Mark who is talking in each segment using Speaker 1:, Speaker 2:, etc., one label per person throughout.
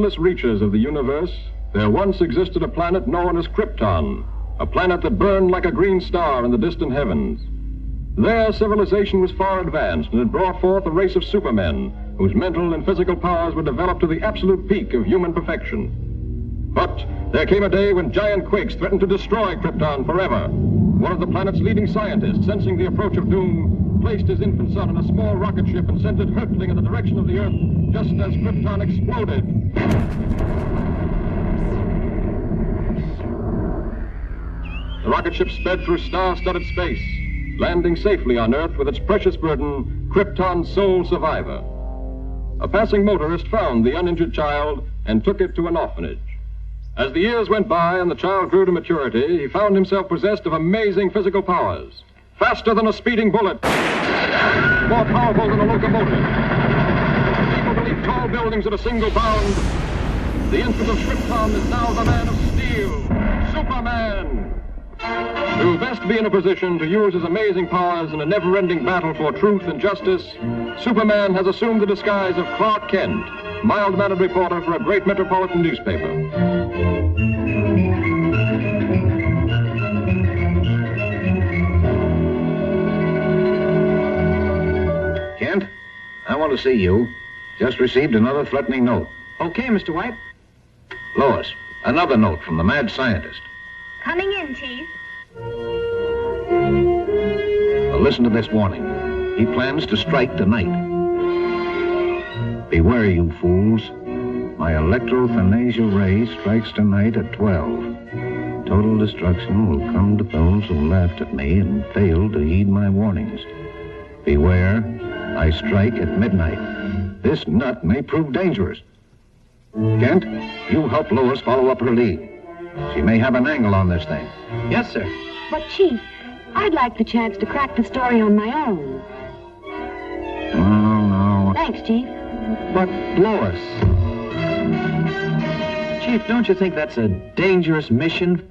Speaker 1: endless reaches of the universe, there once existed a planet known as Krypton, a planet that burned like a green star in the distant heavens. There, civilization was far advanced and had brought forth a race of supermen whose mental and physical powers were developed to the absolute peak of human perfection. But there came a day when giant quakes threatened to destroy Krypton forever. One of the planet's leading scientists, sensing the approach of doom, placed his infant son in a small rocket ship and sent it hurtling in the direction of the Earth just as Krypton exploded. The rocket ship sped through star-studded space, landing safely on Earth with its precious burden, Krypton's sole survivor. A passing motorist found the uninjured child and took it to an orphanage. As the years went by and the child grew to maturity, he found himself possessed of amazing physical powers. Faster than a speeding bullet, more powerful than a locomotive, able to leap tall buildings at a single bound. The infant of Krypton is now the man of steel, Superman. To best be in a position to use his amazing powers in a never-ending battle for truth and justice, Superman has assumed the disguise of Clark Kent, mild-mannered reporter for a great metropolitan newspaper.
Speaker 2: Kent, I want to see you. Just received another threatening note.
Speaker 3: Okay, Mr. White.
Speaker 2: Lois, another note from the mad scientist.
Speaker 4: Coming in, Chief.
Speaker 2: Now listen to this warning. He plans to strike tonight. Beware, you fools. My electrophanesia ray strikes tonight at 12. Total destruction will come to those who laughed at me and failed to heed my warnings. Beware, I strike at midnight. This nut may prove dangerous. Kent, you help Lois follow up her lead. She may have an angle on this thing.
Speaker 3: Yes, sir.
Speaker 5: But, Chief, I'd like the chance to crack the story on my own.
Speaker 2: Oh, no.
Speaker 5: Thanks, Chief.
Speaker 3: But, Lois... Chief, don't you think that's a dangerous mission?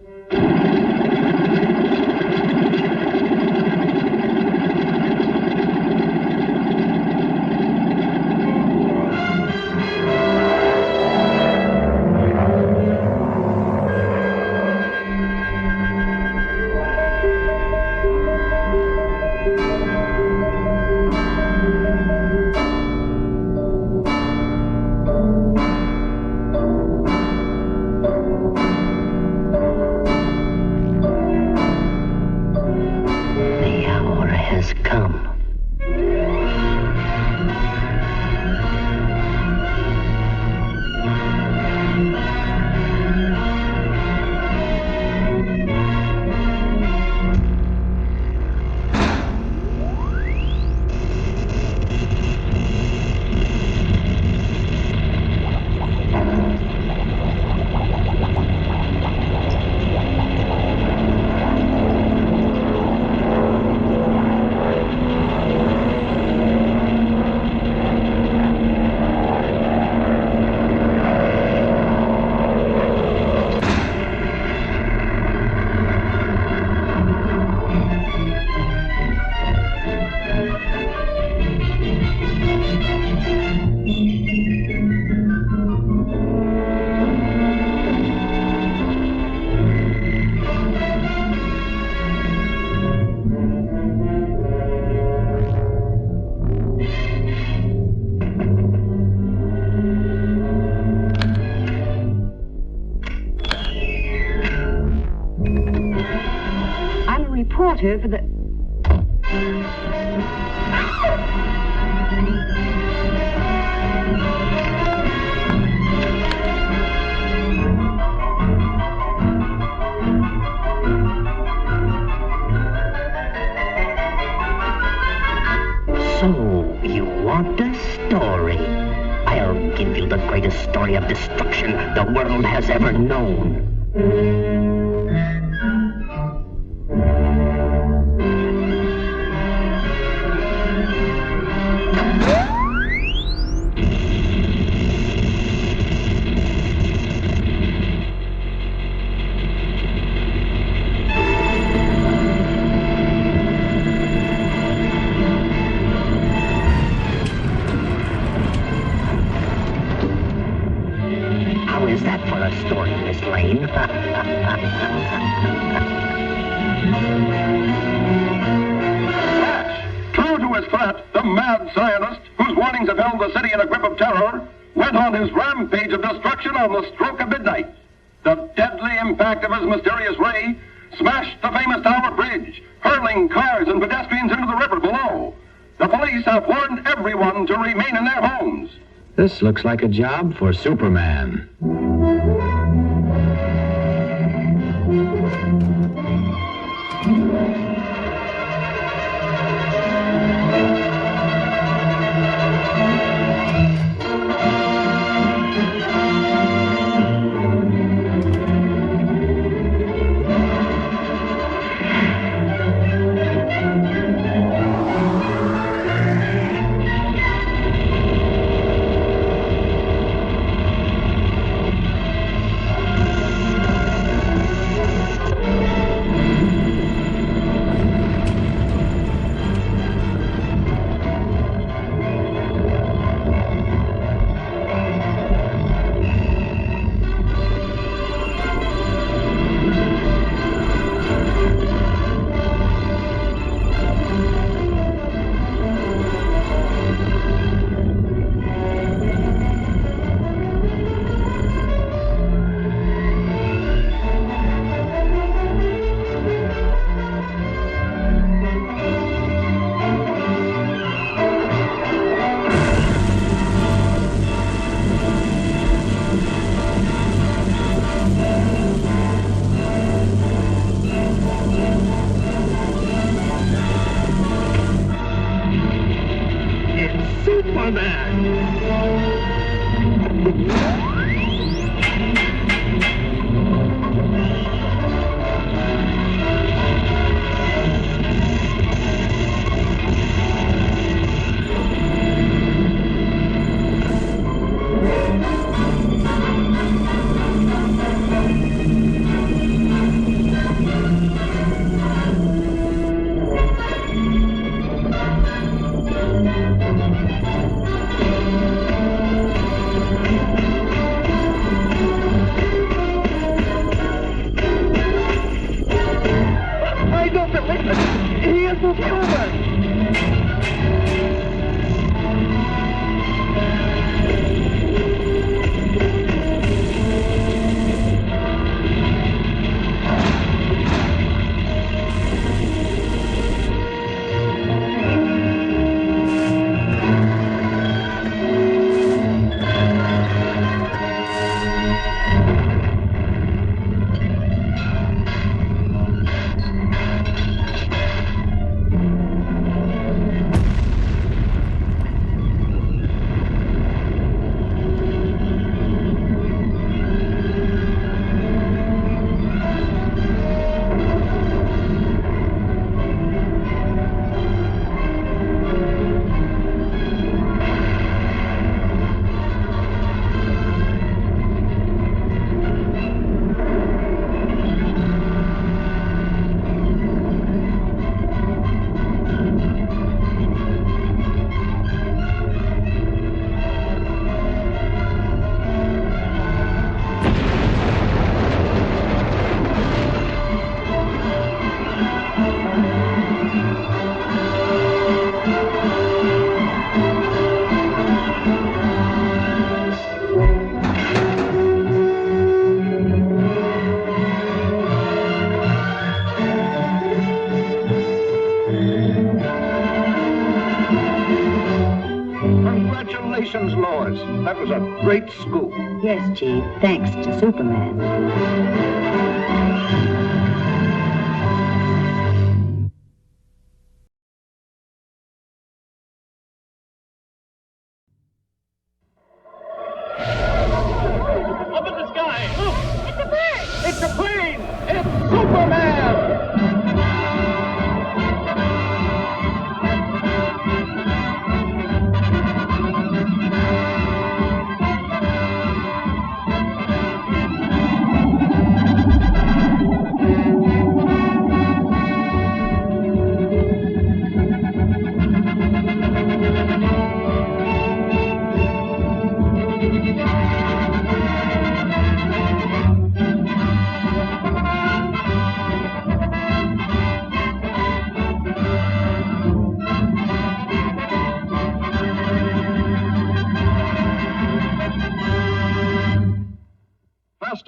Speaker 5: Reporter for the...
Speaker 6: So, you want a story? I'll give you the greatest story of destruction the world has ever known.
Speaker 7: mad scientist, whose warnings have held the city in a grip of terror, went on his rampage of destruction on the stroke of midnight. The deadly impact of his mysterious ray smashed the famous Tower Bridge, hurling cars and pedestrians into the river below. The police have warned everyone to remain in their homes.
Speaker 3: This looks like a job for Superman.
Speaker 2: Congratulations, Lois. That was a great scoop.
Speaker 5: Yes, Chief, thanks to Superman.
Speaker 7: Up in the sky! Look! It's a bird! It's a plane! It's Superman!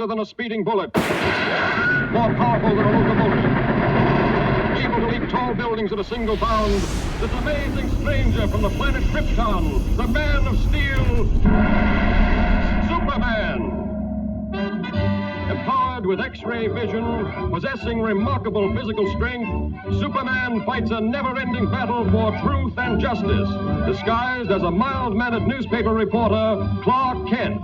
Speaker 1: faster than a speeding bullet, more powerful than a locomotive, able to leap tall buildings at a single bound, this amazing stranger from the planet Krypton, the Man of Steel, Superman. Empowered with X-ray vision, possessing remarkable physical strength, Superman fights a never-ending battle for truth and justice, disguised as a mild-mannered newspaper reporter, Clark Kent.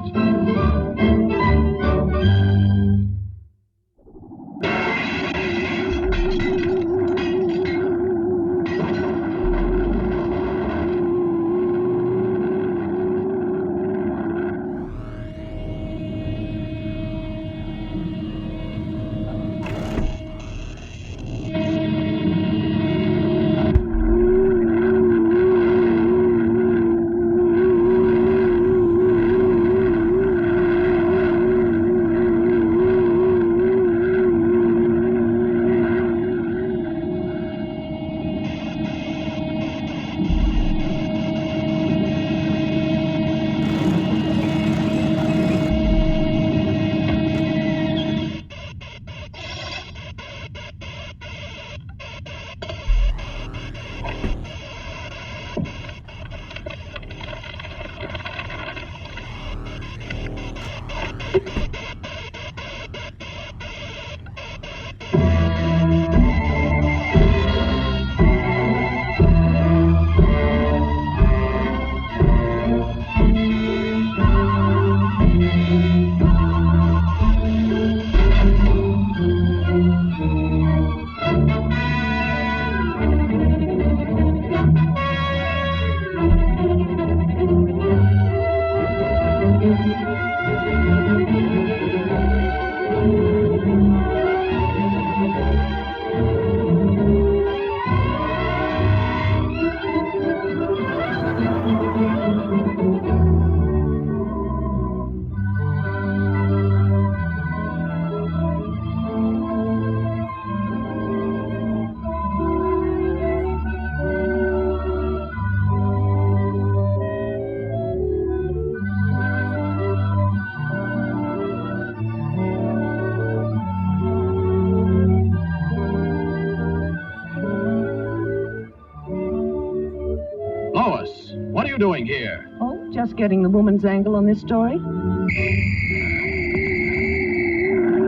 Speaker 1: Lois, what are you doing here?
Speaker 5: Oh, just getting the woman's angle on this story.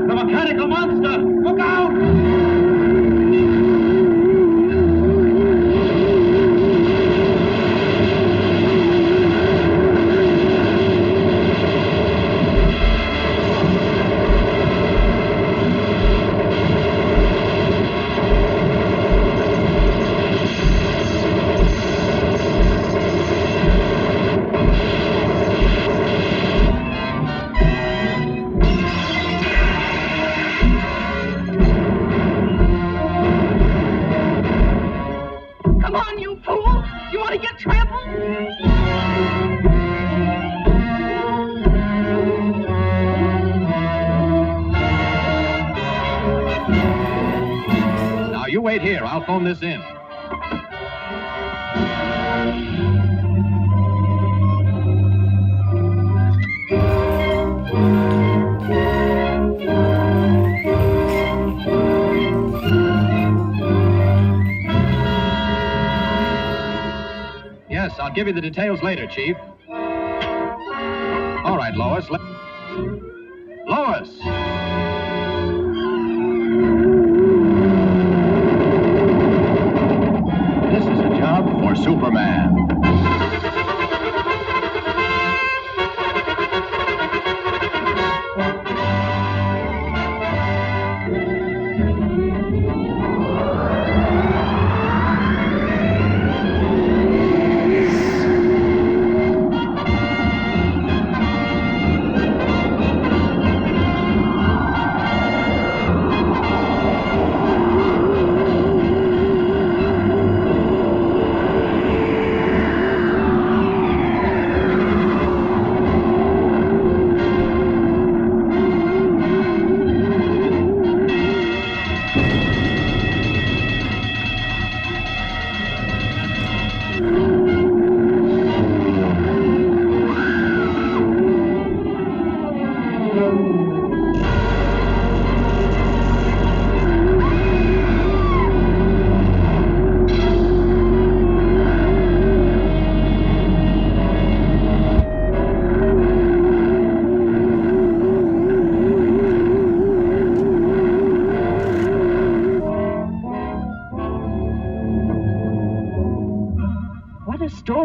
Speaker 7: The mechanical monster! Look out!
Speaker 5: Come on, you fool! You want to get trampled?
Speaker 1: Now, you wait here. I'll phone this in. Yes, I'll give you the details later, Chief. All right, Lois. Lois! This is a job for Superman.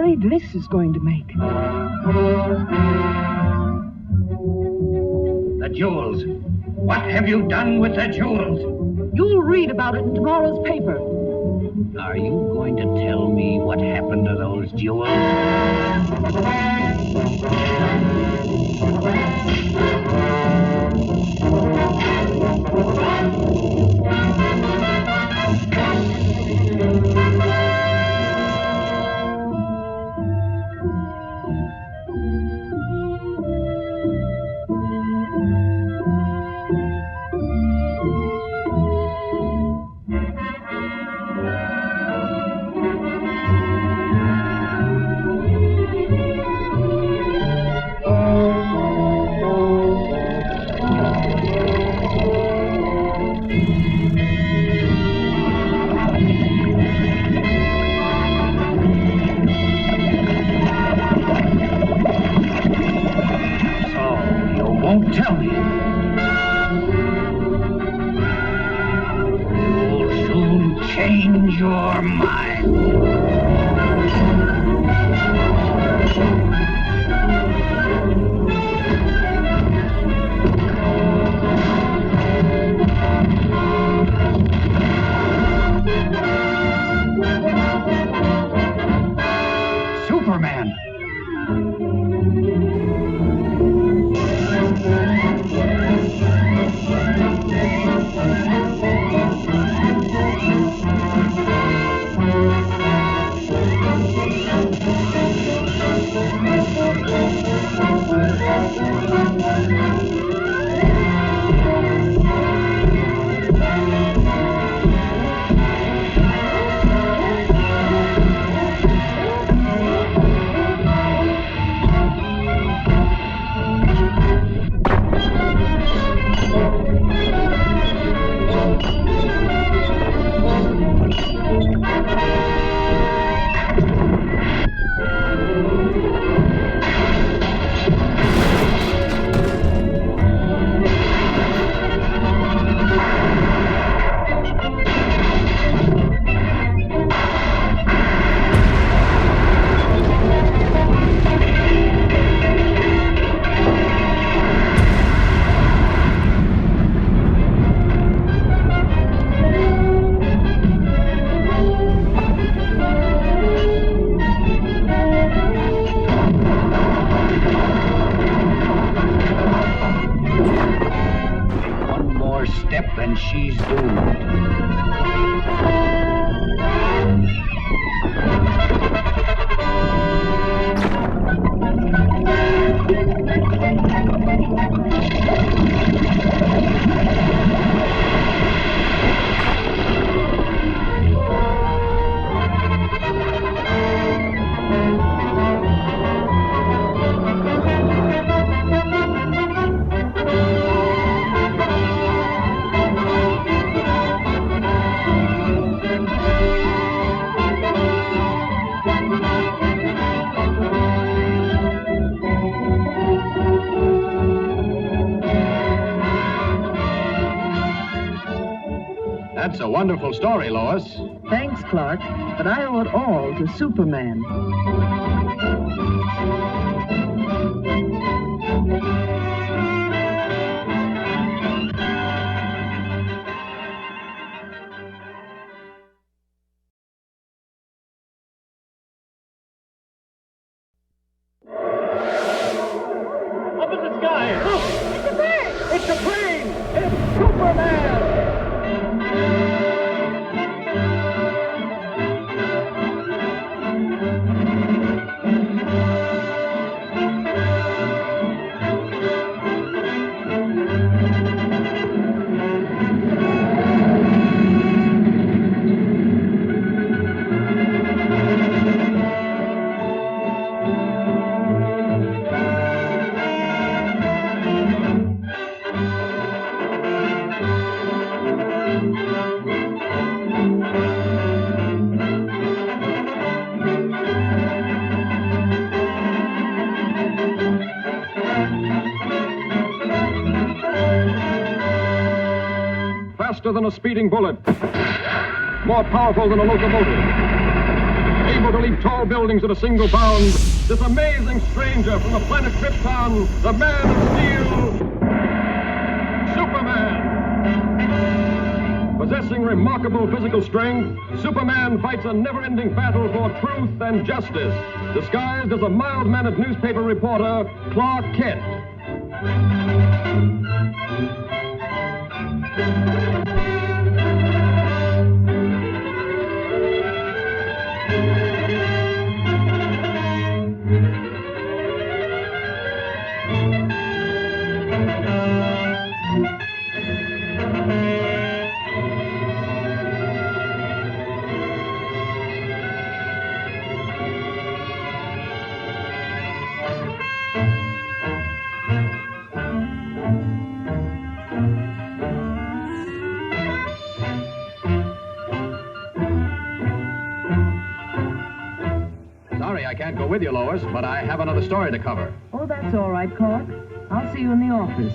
Speaker 8: afraid this is going to make.
Speaker 9: The jewels. What have you done with the jewels?
Speaker 8: You'll read about it in tomorrow's paper.
Speaker 9: Are you going to tell me what happened to those jewels? Tell me. You'll soon change your mind. Superman. Step and she's doomed.
Speaker 3: That's a wonderful story, Lois.
Speaker 8: Thanks, Clark, but I owe it all to Superman.
Speaker 7: Up in the sky! Look!
Speaker 5: It's a bird!
Speaker 7: It's a plane! It's Superman!
Speaker 1: Faster than a speeding bullet. More powerful than a locomotive. able to leap tall buildings at a single bound, this amazing stranger from the planet Krypton, the Man of Steel, Superman. Possessing remarkable physical strength, Superman fights a never-ending battle for truth and justice, disguised as a mild-mannered newspaper reporter, Clark Kent.
Speaker 3: Sorry I can't go with you, Lois, but I have another story to cover.
Speaker 8: Oh, that's all right, Clark. I'll see you in the office.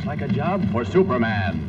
Speaker 3: Like a job for Superman.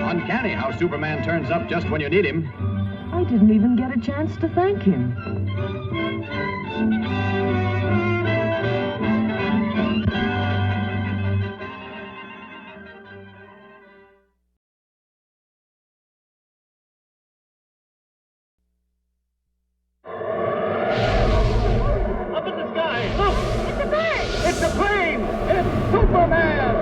Speaker 3: Uncanny how Superman turns up just when you need him.
Speaker 8: I didn't even get a chance to thank him.
Speaker 3: Up in the sky! Look!
Speaker 4: It's a bird!
Speaker 3: It's a plane! It's Superman!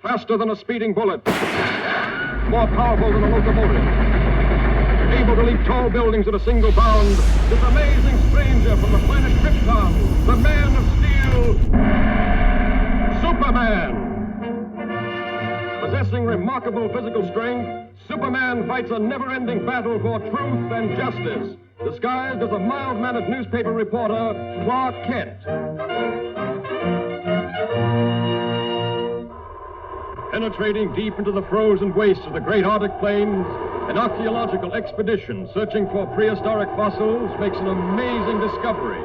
Speaker 1: Faster than a speeding bullet, more powerful than a locomotive, able to leap tall buildings at a single bound, this amazing stranger from the planet Krypton, the Man of Steel, Superman. Possessing remarkable physical strength, Superman fights a never-ending battle for truth and justice, disguised as a mild-mannered newspaper reporter, Clark Kent. Penetrating deep into the frozen wastes of the great Arctic plains, an archaeological expedition searching for prehistoric fossils makes an amazing discovery.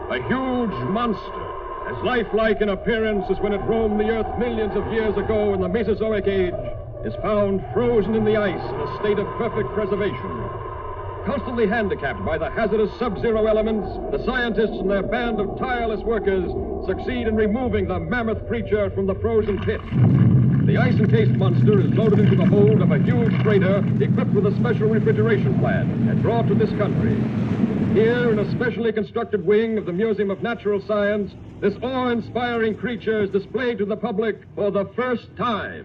Speaker 1: A huge monster, as lifelike in appearance as when it roamed the Earth millions of years ago in the Mesozoic Age, is found frozen in the ice in a state of perfect preservation. Constantly handicapped by the hazardous sub-zero elements, the scientists and their band of tireless workers succeed in removing the mammoth creature from the frozen pit. The ice-encased monster is loaded into the hold of a huge freighter equipped with a special refrigeration plant and brought to this country. Here, in a specially constructed wing of the Museum of Natural Science, this awe-inspiring creature is displayed to the public for the first time.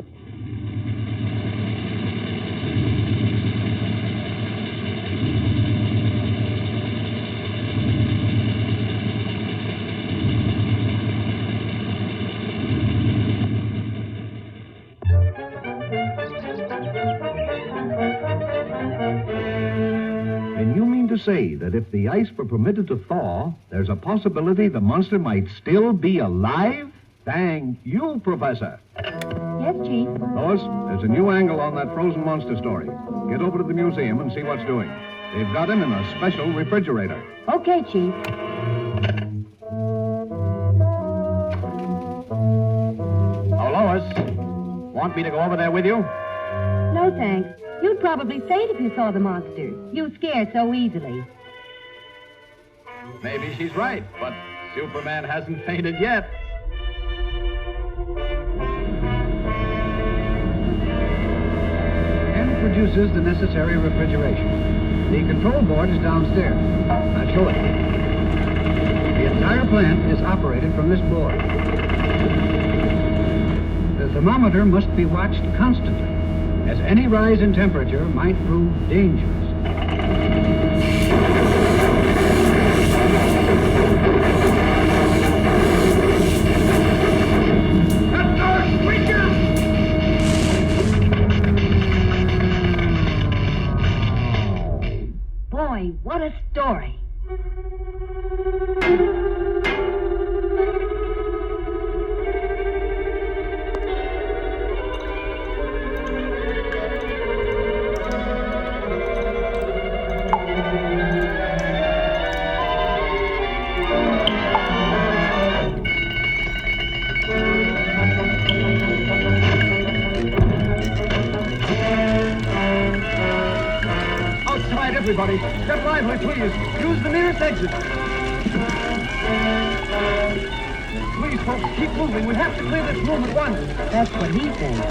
Speaker 2: Say that if the ice were permitted to thaw, there's a possibility the monster might still be alive? Thank you, Professor.
Speaker 4: Yes, Chief.
Speaker 2: Lois, there's a new angle on that frozen monster story. Get over to the museum and see what's doing. They've got him in a special refrigerator.
Speaker 4: Okay, Chief.
Speaker 3: Oh, Lois, want me to go over there with you?
Speaker 4: No, thanks. You'd probably faint if you saw the monster. You scare so easily.
Speaker 3: Maybe she's right, but Superman hasn't fainted yet.
Speaker 10: And produces the necessary refrigeration. The control board is downstairs. I'll show it. The entire plant is operated from this board. The thermometer must be watched constantly, as any rise in temperature might prove dangerous.
Speaker 4: Boy, what a story.
Speaker 10: everybody. Step lively, please. Use the nearest exit. Please, folks, keep moving. We have to clear this room at once.
Speaker 4: That's what he thinks.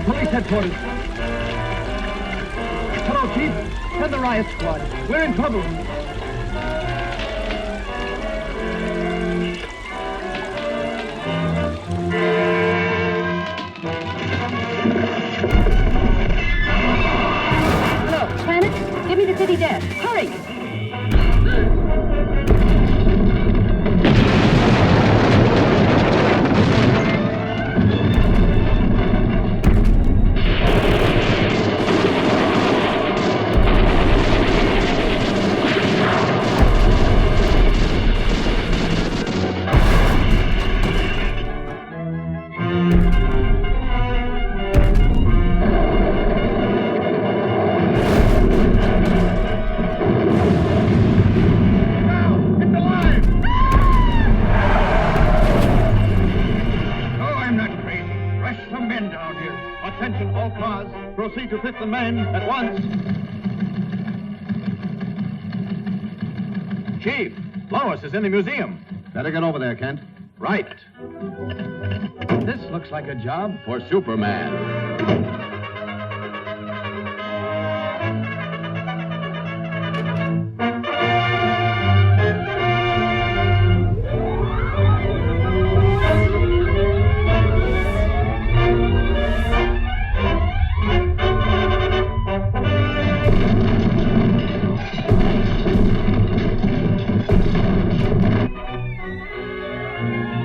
Speaker 10: Police headquarters. Hello, Chief. Send the riot squad. We're in trouble.
Speaker 4: Hello, Planet. Give me the city desk. Hurry.
Speaker 10: Attention, all cars. Proceed to Fifth and Main at once.
Speaker 3: Chief, Lois is in the museum.
Speaker 10: Better get over there, Kent.
Speaker 3: Right. This looks like a job for Superman.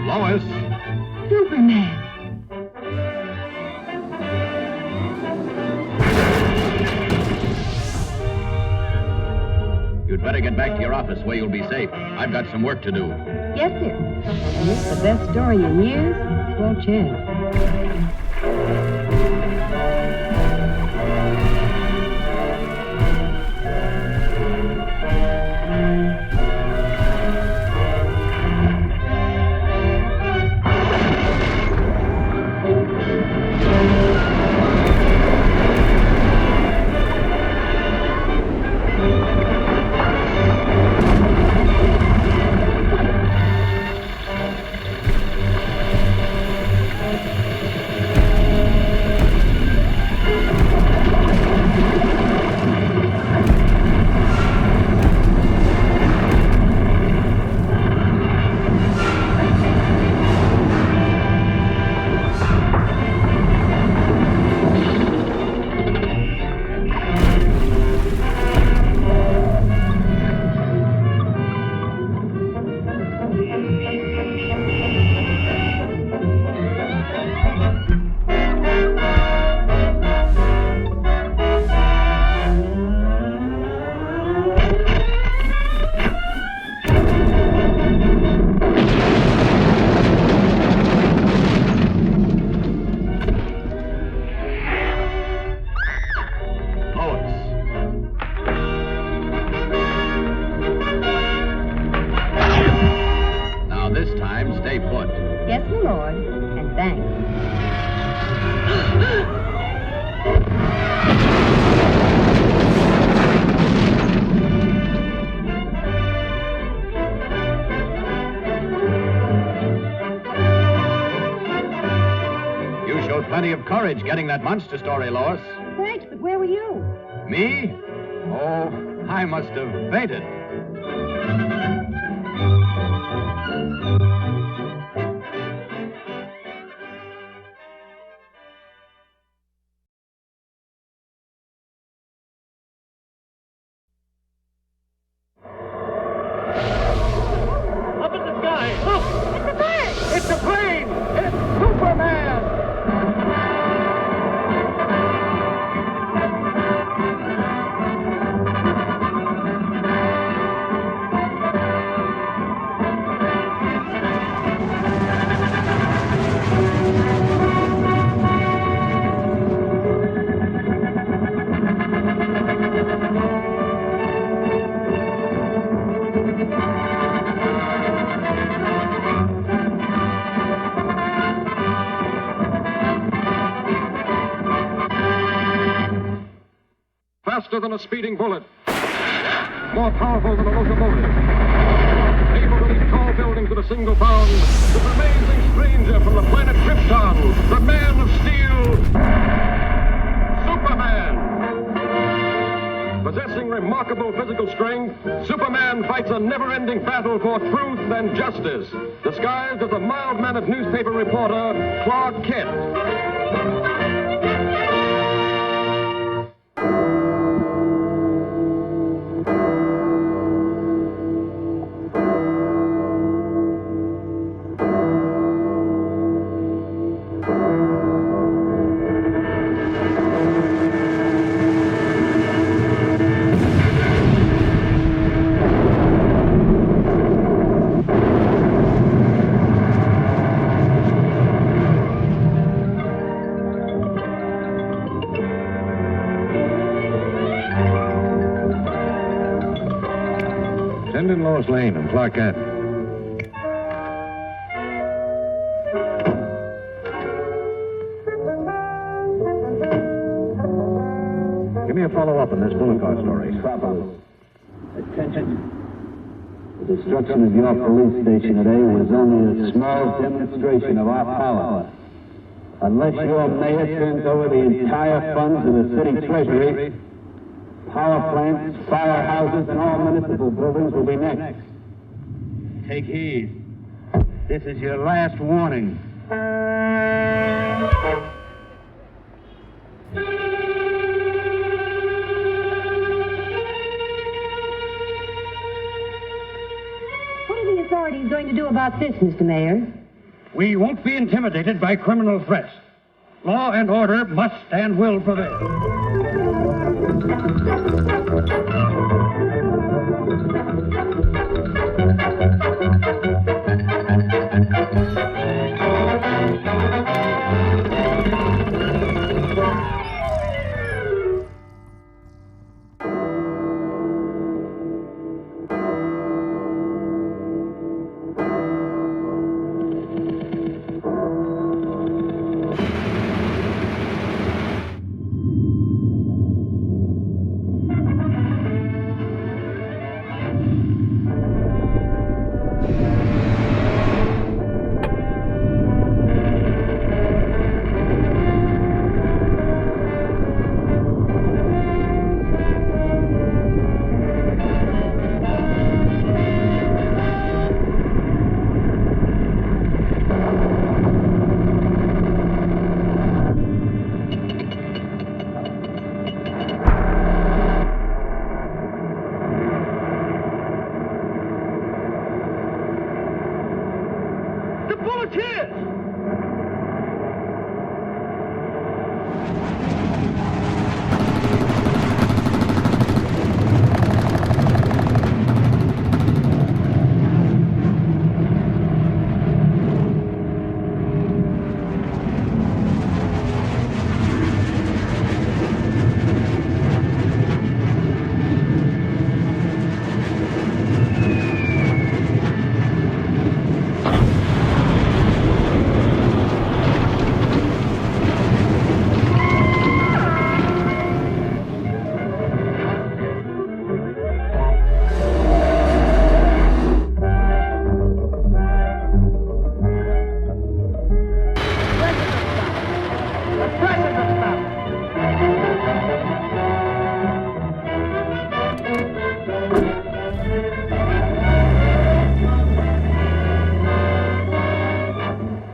Speaker 3: Lois.
Speaker 4: Superman.
Speaker 3: You'd better get back to your office where you'll be safe. I've got some work to do.
Speaker 4: Yes, sir. And it's the best story in years. Swell chance.
Speaker 3: Stay put.
Speaker 4: Yes, my lord, and thanks.
Speaker 3: You showed plenty of courage getting that monster story, Lois.
Speaker 4: Thanks, but where were you?
Speaker 3: Me? Oh, I must have fainted.
Speaker 10: Up in the sky! Look! It's a bird! It's a plane! It's Superman!
Speaker 1: faster than a speeding bullet, more powerful than a locomotive, able to leap tall buildings at a single bound, this amazing stranger from the planet Krypton, the Man of Steel, Superman. Possessing remarkable physical strength, Superman fights a never-ending battle for truth and justice, disguised as a mild-mannered newspaper reporter, Clark Kent.
Speaker 2: Lois Lane and Clark Kent. Give me a follow-up on this bullet car story.
Speaker 11: Attention. The destruction of your police station today was only a small demonstration of our power. Unless your mayor turns over the entire funds of the city treasury, power plants, firehouses, and all municipal buildings will be next. Take heed. This is your last warning.
Speaker 4: What are the authorities going to do about this, Mr. Mayor?
Speaker 10: We won't be intimidated by criminal threats. Law and order must and will prevail.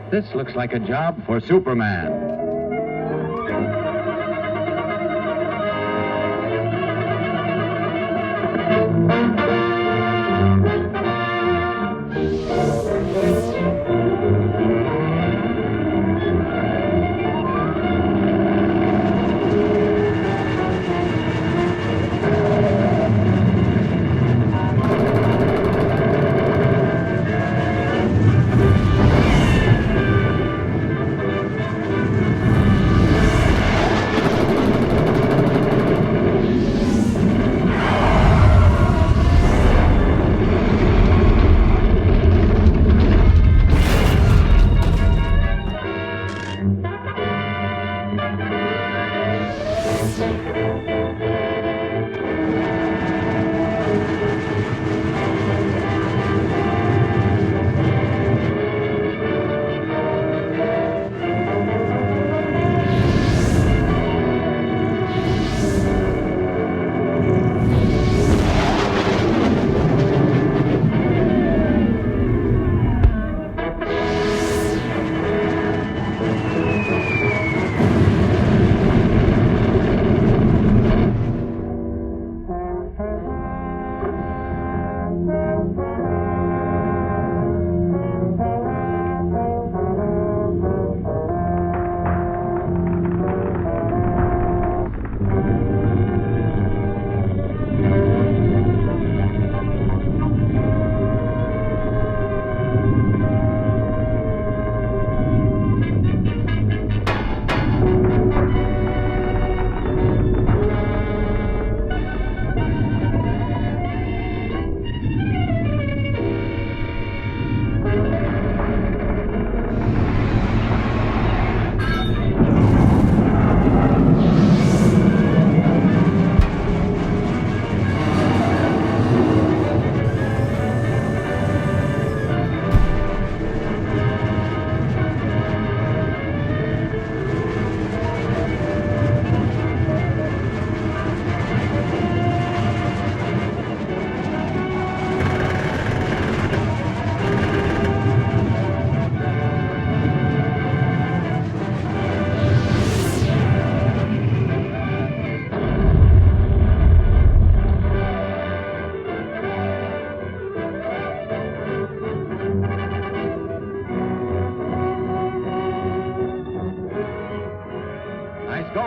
Speaker 3: This looks like a job for Superman.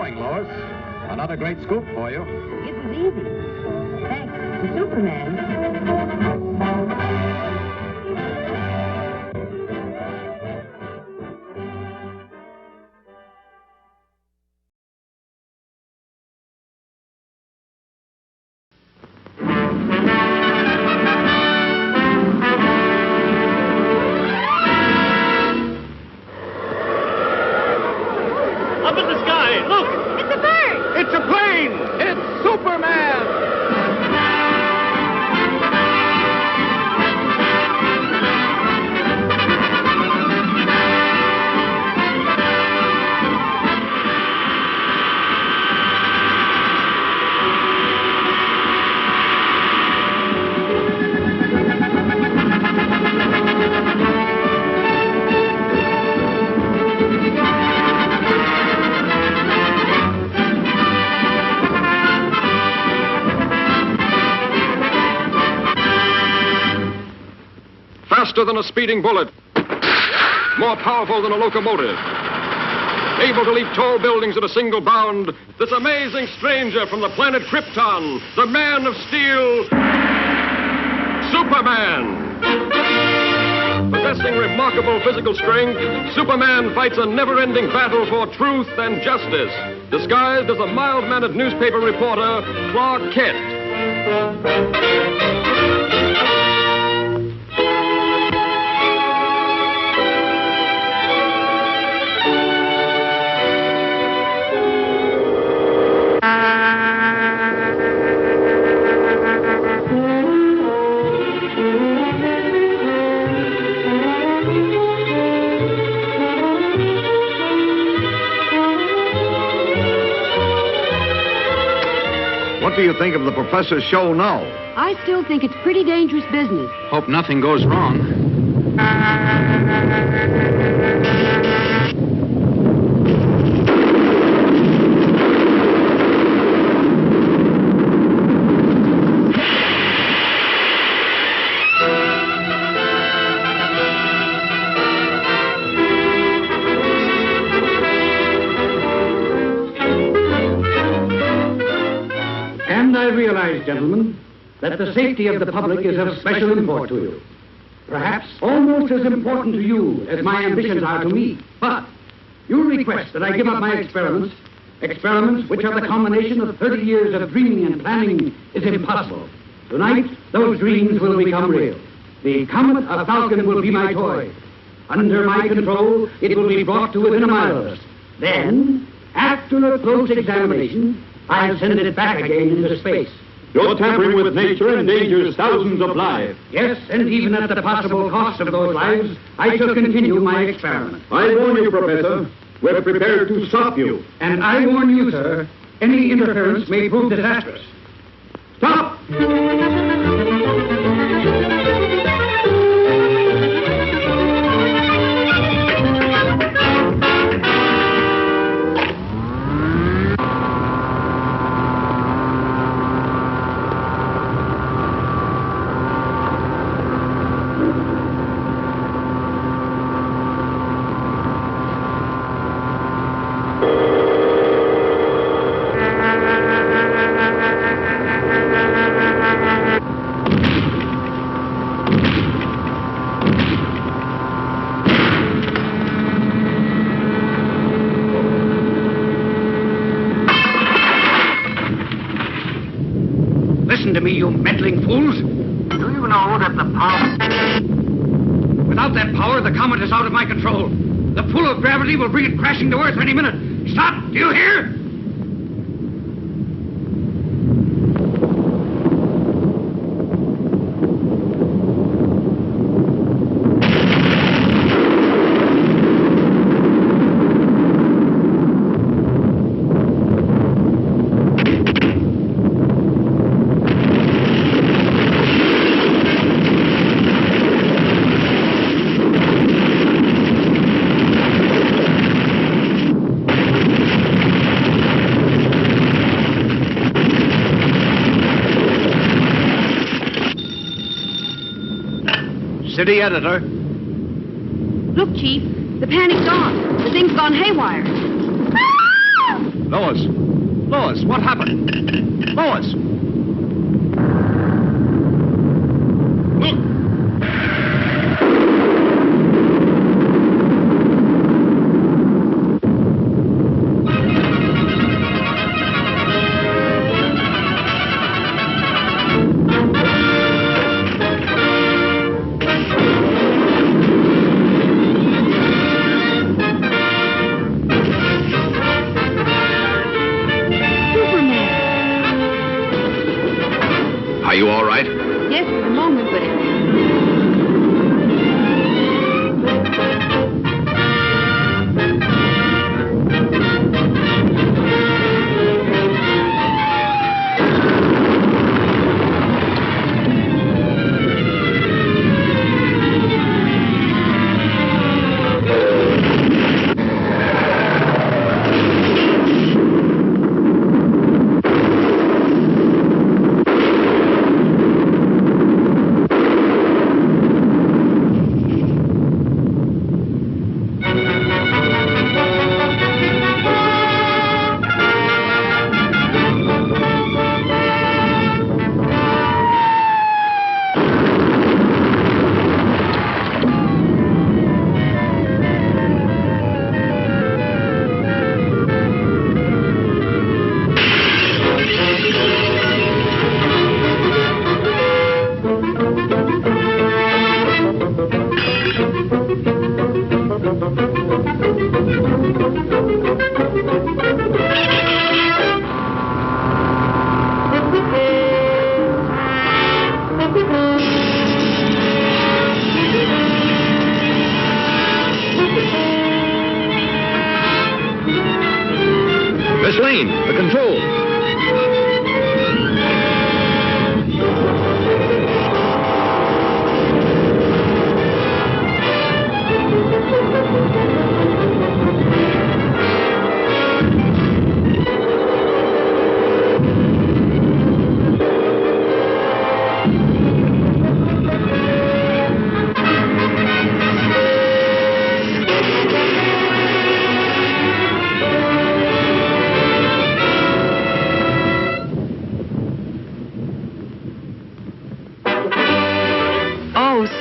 Speaker 3: morning, Lois. Another great scoop for you.
Speaker 4: It was easy. Thanks to Superman.
Speaker 12: Up in the sky, look!
Speaker 5: It's a bird!
Speaker 3: It's a plane! It's Superman!
Speaker 1: Faster than a speeding bullet, more powerful than a locomotive, able to leap tall buildings at a single bound, this amazing stranger from the planet Krypton, the Man of Steel, Superman. Possessing remarkable physical strength, Superman fights a never-ending battle for truth and justice, disguised as a mild-mannered newspaper reporter, Clark Kent.
Speaker 13: What do you think of the professor's show now?
Speaker 4: I still think it's pretty dangerous business.
Speaker 3: Hope nothing goes wrong.
Speaker 10: And I realize, gentlemen, that the safety of the public is of special import to you. Perhaps almost as important to you as my ambitions are to me. But you request that I give up my experiments, experiments which are the combination of 30 years of dreaming and planning is impossible. Tonight, those dreams will become real. The comet of Falcon will be my toy. Under my control, it will be brought to within a mile of us. Then, after a close examination, I'll send it back again into space.
Speaker 12: You're tampering with nature endangers thousands of lives.
Speaker 10: Yes, and even at the possible cost of those lives, I shall continue my experiment.
Speaker 12: I warn you, Professor, we're prepared to stop you.
Speaker 10: And I warn you, sir, any interference may prove disastrous. Stop! Listen to me, you meddling fools.
Speaker 6: Do you know that the power...
Speaker 10: Without that power, the comet is out of my control. The pull of gravity will bring it crashing to Earth any minute. Stop! Do you hear?
Speaker 13: City editor.
Speaker 4: Look, Chief, the panic's on. The thing's gone haywire.
Speaker 13: Lois! Lois, what happened? Lois! Are you all right?
Speaker 4: Yes, for the moment, but
Speaker 13: Miss Lane, the control.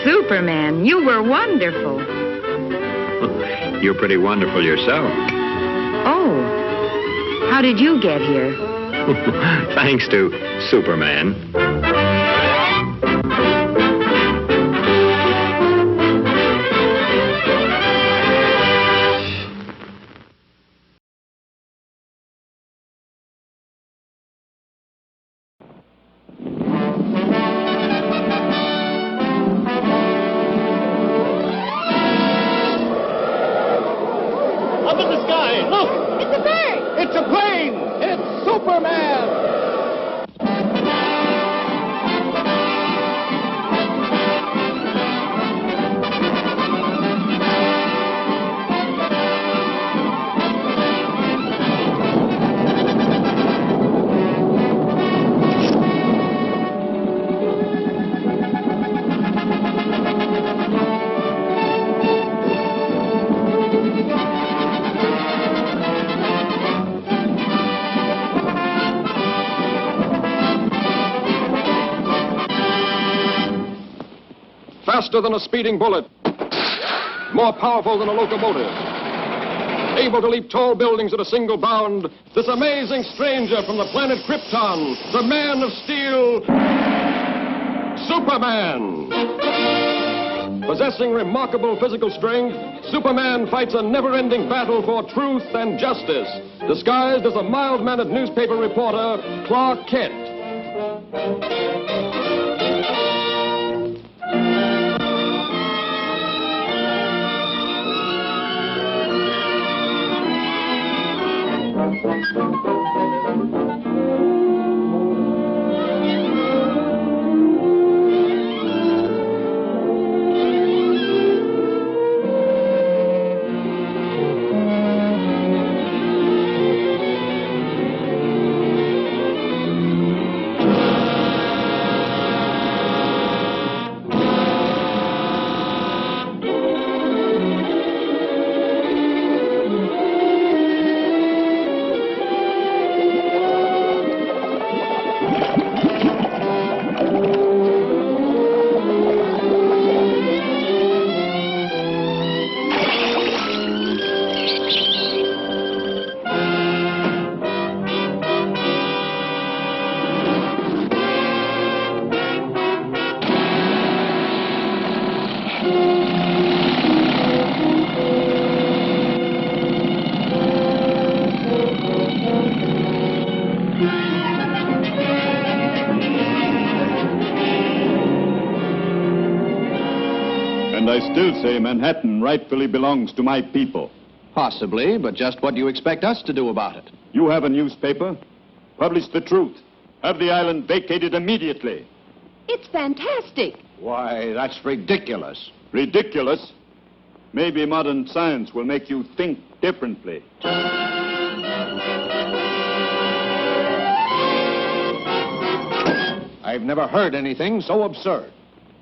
Speaker 14: Superman, you were wonderful.
Speaker 13: You're pretty wonderful yourself.
Speaker 14: Oh, how did you get here?
Speaker 13: Thanks to Superman.
Speaker 12: Up in the sky, look!
Speaker 4: it's a bird!
Speaker 12: It's a plane! It's Superman!
Speaker 1: Faster than a speeding bullet, more powerful than a locomotive, able to leap tall buildings at a single bound, this amazing stranger from the planet Krypton, the Man of Steel, Superman. Possessing remarkable physical strength, Superman fights a never-ending battle for truth and justice, disguised as a mild-mannered newspaper reporter, Clark Kent.
Speaker 12: still say Manhattan rightfully belongs to my people.
Speaker 3: Possibly, but just what do you expect us to do about it?
Speaker 12: You have a newspaper. Publish the truth. Have the island vacated immediately.
Speaker 5: It's fantastic.
Speaker 13: Why, that's ridiculous.
Speaker 12: Ridiculous? Maybe modern science will make you think differently.
Speaker 13: I've never heard anything so absurd.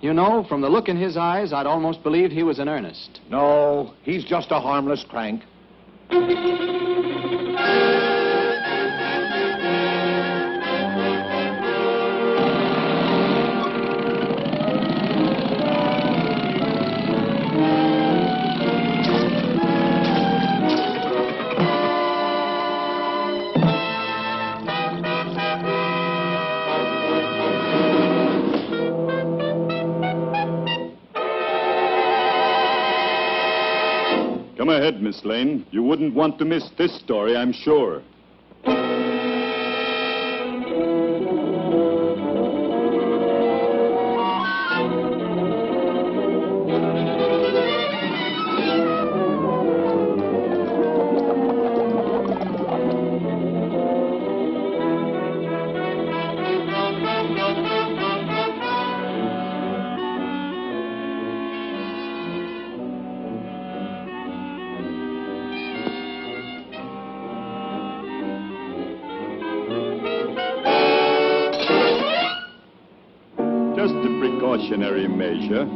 Speaker 3: You know, from the look in his eyes, I'd almost believed he was in earnest.
Speaker 13: No, he's just a harmless crank.
Speaker 12: Come ahead, Miss Lane. You wouldn't want to miss this story, I'm sure. Just a precautionary measure.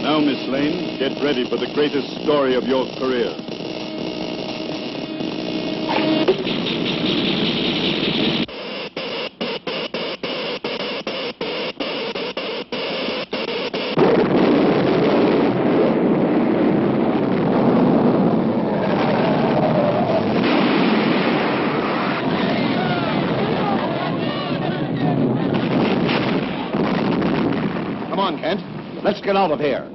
Speaker 12: Now, Miss Lane, get ready for the greatest story of your career.
Speaker 13: Come on, Kent. Let's get out of here.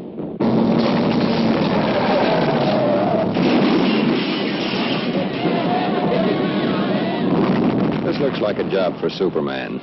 Speaker 1: This looks like a job for Superman.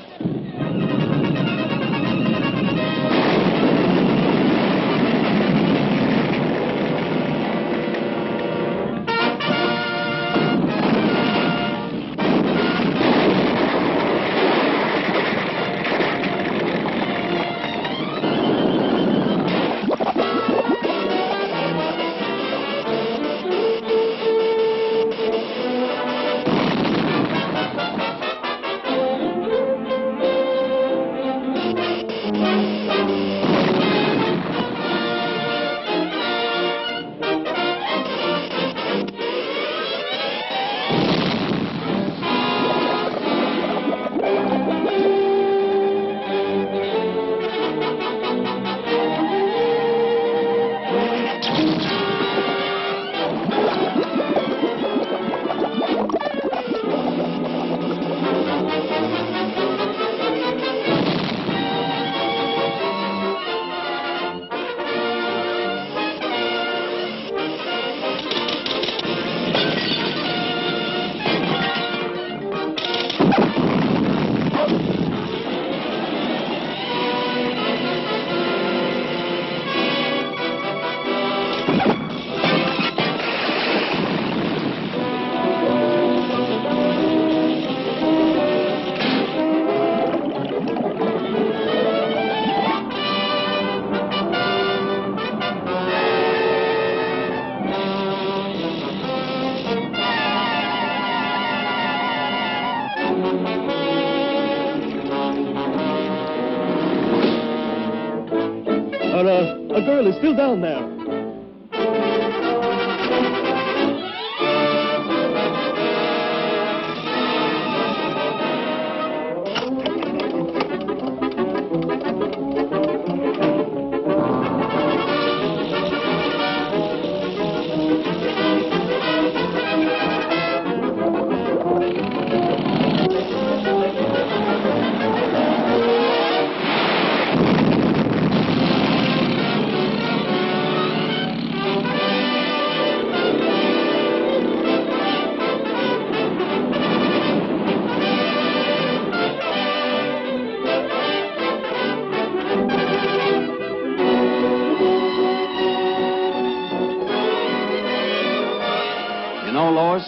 Speaker 15: A girl is still down there.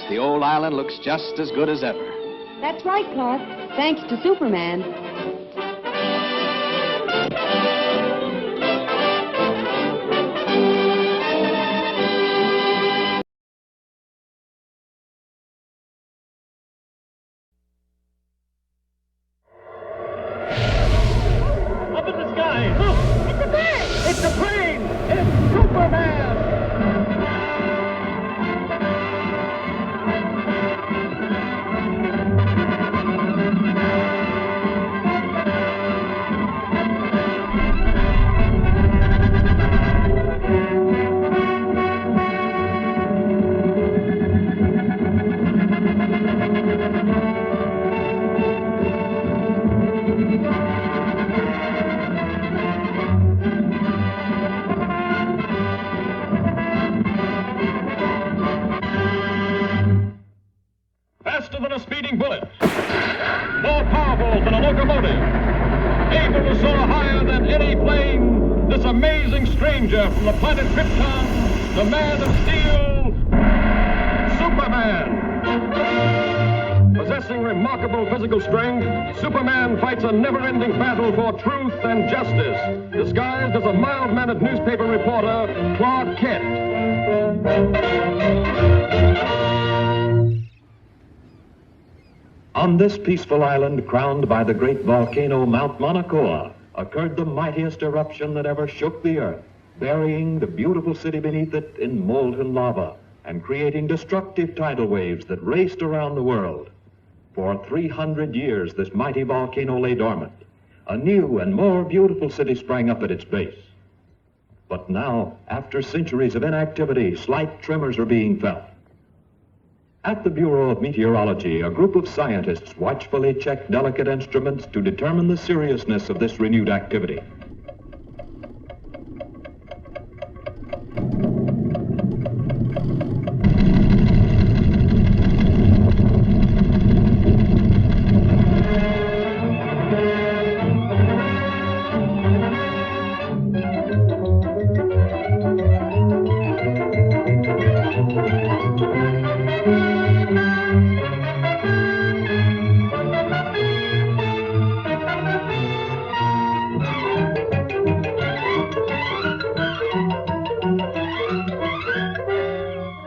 Speaker 3: The old island looks just as good as ever.
Speaker 4: That's right, Clark. Thanks to Superman.
Speaker 15: Up in the sky! Look! It's a bird! It's a plane! It's Superman!
Speaker 1: Faster than a speeding bullet, more powerful than a locomotive, able to soar higher than any plane, this amazing stranger from the planet Krypton, the Man of Steel, Superman. Possessing remarkable physical strength, Superman fights a never-ending battle for truth and justice, disguised as a mild-mannered newspaper reporter, Clark Kent.
Speaker 16: On this peaceful island crowned by the great volcano Mount Mauna Kea occurred the mightiest eruption that ever shook the earth, burying the beautiful city beneath it in molten lava and creating destructive tidal waves that raced around the world. For 300 years, this mighty volcano lay dormant. A new and more beautiful city sprang up at its base. But now, after centuries of inactivity, slight tremors are being felt. At the Bureau of Meteorology, a group of scientists watchfully check delicate instruments to determine the seriousness of this renewed activity.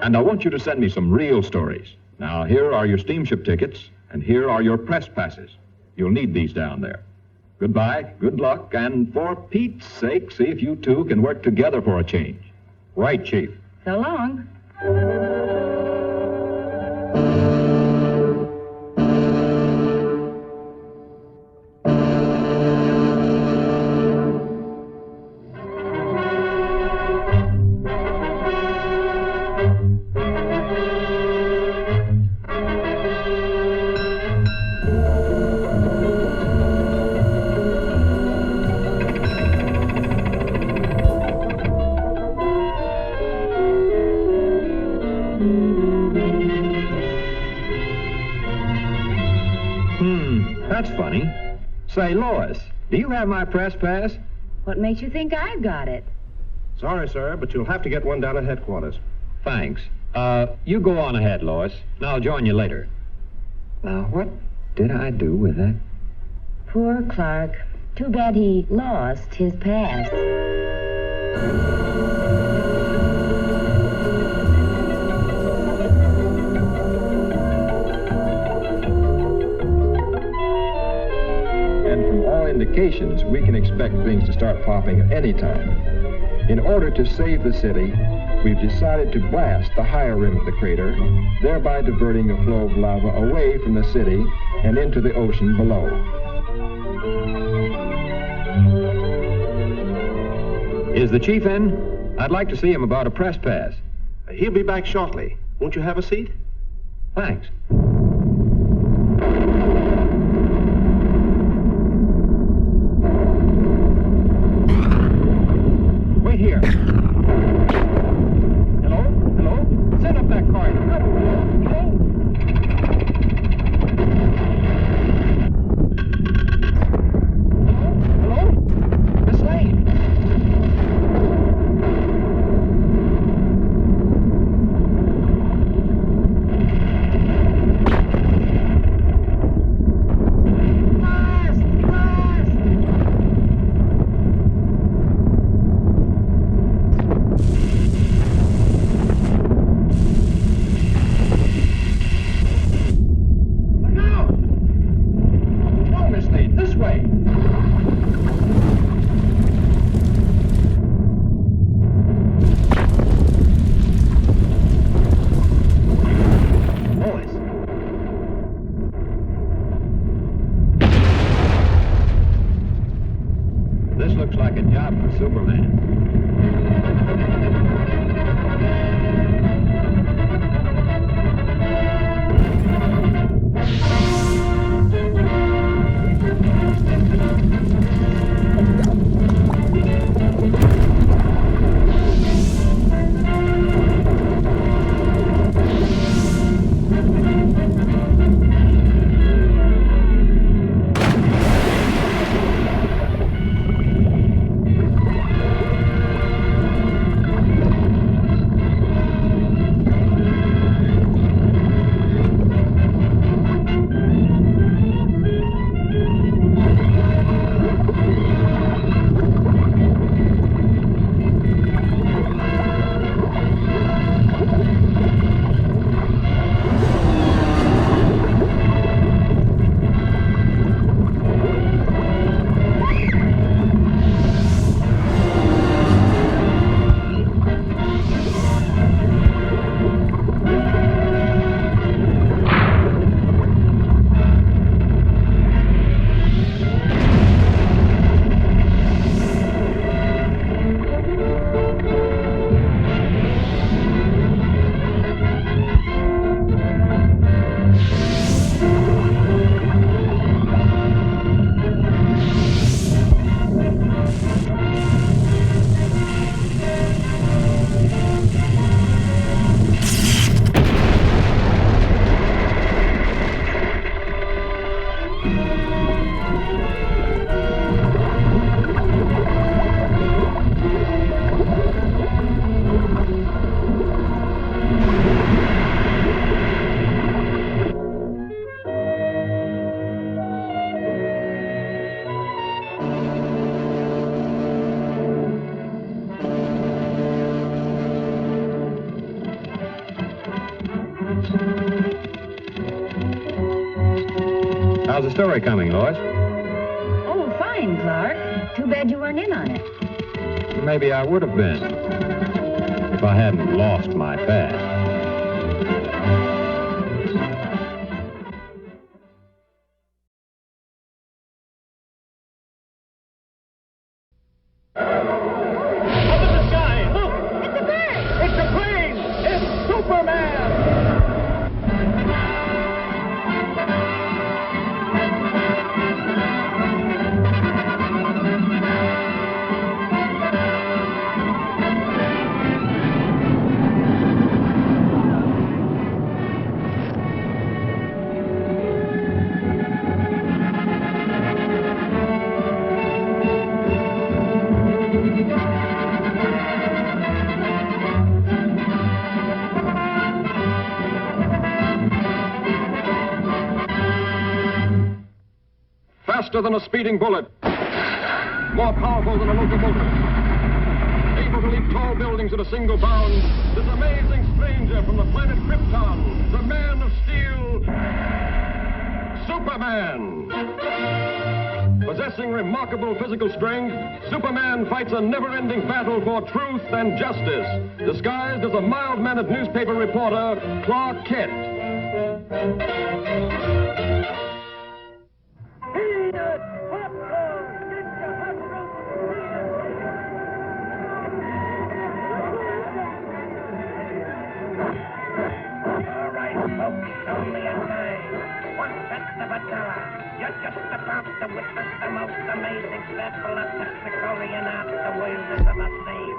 Speaker 16: And I want you to send me some real stories. Now, here are your steamship tickets, and here are your press passes. You'll need these down there. Goodbye, good luck, and for Pete's sake, see if you two can work together for a change. Right, Chief.
Speaker 4: So long.
Speaker 16: That's funny. Say, Lois, do you have my press pass?
Speaker 4: What makes you think I've got it?
Speaker 16: Sorry, sir, but you'll have to get one down at headquarters. Thanks. You go on ahead, Lois, and I'll join you later. Now, what did I do with that?
Speaker 4: Poor Clark. Too bad he lost his pass.
Speaker 17: indications we can expect things to start popping at any time. In order to save the city, we've decided to blast the higher rim of the crater, thereby diverting the flow of lava away from the city and into the ocean below.
Speaker 16: Is the chief in? I'd like to see him about a press pass.
Speaker 13: He'll be back shortly. Won't you have a seat?
Speaker 16: Thanks. Wait here. Hello? Hello? Send up that car. Hello? Hello? Miss Lane? How's the story coming, Lois?
Speaker 14: Oh, fine, Clark. Too bad you weren't in on it.
Speaker 16: Maybe I would have been if I hadn't lost my past.
Speaker 15: Up in the sky! Look! It's a bird! It's a plane! It's Superman!
Speaker 1: Faster than a speeding bullet, more powerful than a locomotive, able to leap tall buildings at a single bound, this amazing stranger from the planet Krypton, the Man of Steel, Superman. Possessing remarkable physical strength, Superman fights a never-ending battle for truth and justice, disguised as a mild-mannered newspaper reporter, Clark Kent.
Speaker 6: Only a time. 1/10 of a dollar. You're just about to witness the most amazing sample of toxicology in art the world has ever seen.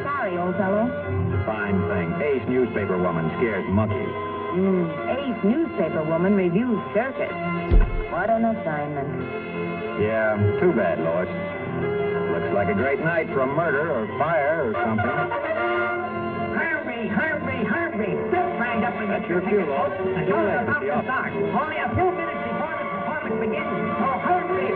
Speaker 14: Sorry, old fellow.
Speaker 2: Fine thing. Ace newspaper woman scares monkeys.
Speaker 14: Ace newspaper woman reviews circus. What an assignment.
Speaker 2: Yeah, too bad, Lois. Looks like a great night for a murder or fire or something.
Speaker 6: Hurry! Still tied up in the
Speaker 2: Your fuel, Lois.
Speaker 6: The show's about to start. Only a few minutes before the performance begins. So hurry!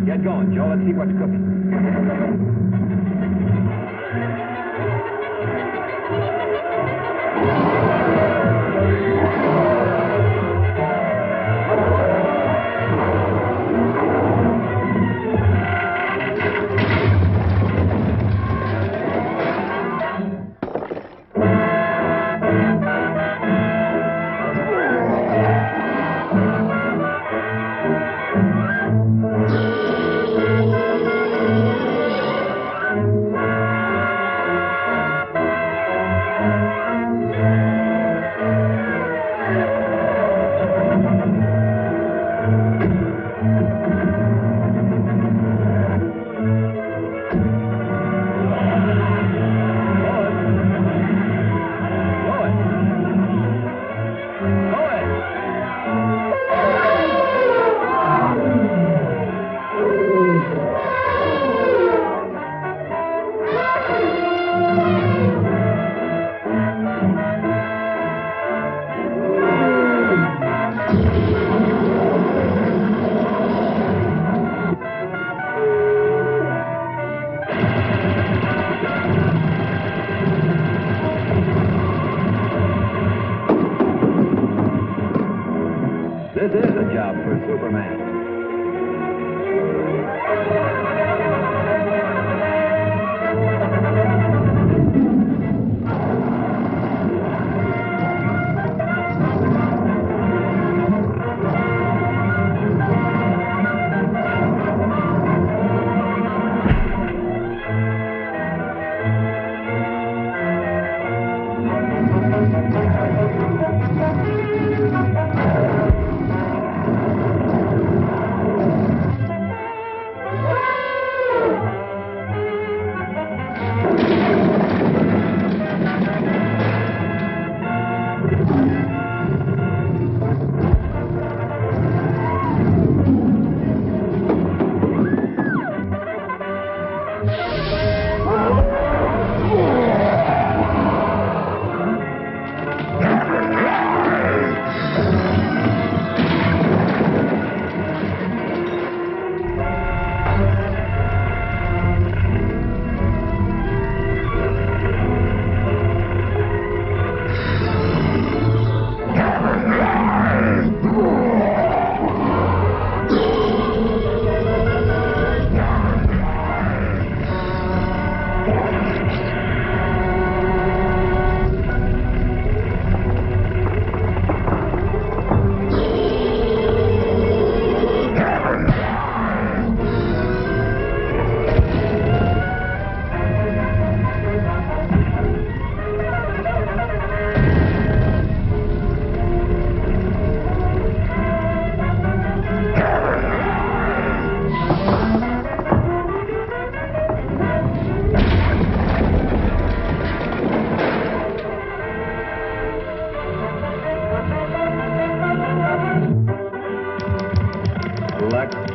Speaker 2: Get going, Joe. Let's see what's cooking. This is a job for Superman.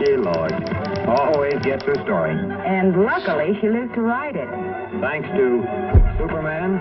Speaker 11: She, Lord. Always gets her story.
Speaker 14: And luckily, she lives to ride it.
Speaker 11: Thanks to Superman,